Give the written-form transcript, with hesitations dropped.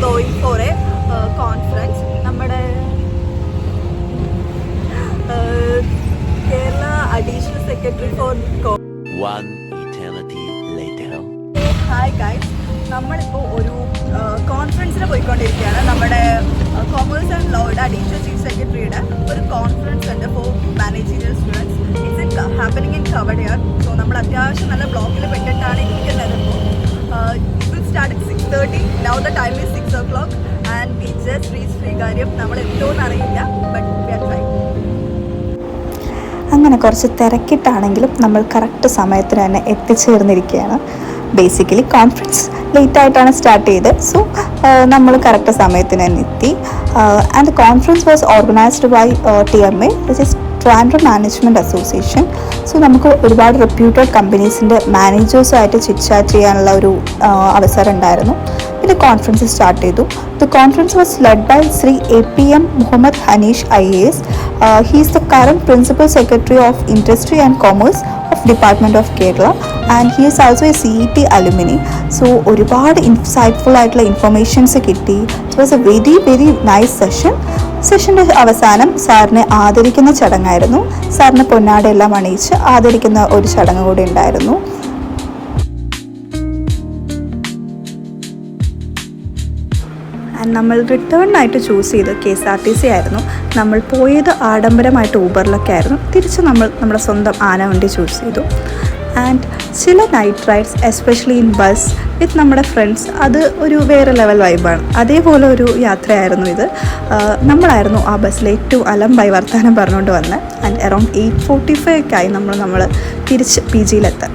going for a conference. നമ്മുടെ Kerala additional secretary for One eternity later. Hi guys, നമ്മളിപ്പോൾ ഒരു കോൺഫറൻസിന് പോയിക്കൊണ്ടിരിക്കുകയാണ്. നമ്മുടെ കോമേഴ്സ് ആൻഡ് ലോയുടെ അഡീഷണൽ ചീഫ് സെക്രട്ടറിയുടെ ഒരു കോൺഫറൻസ് ഉണ്ട് for managerial students. It's happening in Kowdiar. So നമ്മൾ അത്യാവശ്യം നല്ല ബ്ലോക്കിൽ പെട്ടിട്ടാണ് ഇരിക്കുന്നത്. It will start at 6:30. Now the time is 6 o'clock and we just reached Sreekaryam. നമ്മൾ എന്തോന്ന് അറിയില്ല, ബട്ട് we are trying. അങ്ങനെ കുറച്ച് തിരക്കിട്ടാണെങ്കിലും നമ്മൾ കറക്റ്റ് സമയത്തിന് തന്നെ എത്തിച്ചേർന്നിരിക്കുകയാണ്. ബേസിക്കലി കോൺഫറൻസ് ലേറ്റായിട്ടാണ് സ്റ്റാർട്ട് ചെയ്തത്. സോ നമ്മൾ കറക്റ്റ് സമയത്തിന് തന്നെ എത്തി. And the conference was organized by TMA, which is Trivandrum management association. So നമുക്ക് ഒരുപാട് റെപ്യൂട്ടഡ് കമ്പനീസിൻ്റെ മാനേജേഴ്സുമായിട്ട് ചിറ്റ് ചാറ്റ് ചെയ്യാനുള്ള ഒരു അവസരം ഉണ്ടായിരുന്നു. പിന്നെ കോൺഫറൻസ് സ്റ്റാർട്ട് ചെയ്തു. The conference was led by Shri APM Muhammad Haneesh IAS. He is the current Principal Secretary of Industry and Commerce of Department of Kerala and he is also a CET alumni. So ഒരുപാട് insightful ആയിട്ടുള്ള informations കിട്ടി. It was a very very nice session. സെഷൻ്റെ അവസാനം സാറിനെ ആദരിക്കുന്ന ചടങ്ങായിരുന്നു. സാറിന് പൊന്നാടയെല്ലാം അണിയിച്ച് ആദരിക്കുന്ന ഒരു ചടങ്ങ് കൂടി ഉണ്ടായിരുന്നു. നമ്മൾ റിട്ടേണിനായിട്ട് ചൂസ് ചെയ്ത് KSRTC ആയിരുന്നു. നമ്മൾ പോയത് ആഡംബരമായിട്ട് ഊബറിലൊക്കെ ആയിരുന്നു. തിരിച്ച് നമ്മൾ നമ്മുടെ സ്വന്തം ആനവണ്ടി ചൂസ് ചെയ്തു. ആൻഡ് ചില night rides especially in bus with നമ്മുടെ ഫ്രണ്ട്സ്, അത് ഒരു വേറെ ലെവൽ വൈബാണ്. അതേപോലെ ഒരു യാത്രയായിരുന്നു ഇത്. നമ്മളായിരുന്നു ആ ബസ്സിൽ ഏറ്റവും അലമ്പായി വർത്തമാനം പറഞ്ഞുകൊണ്ട് വന്നത്. ആൻഡ് അറൗണ്ട് 8:45 ഒക്കെ ആയി നമ്മൾ തിരിച്ച് PGയിലെത്താൻ.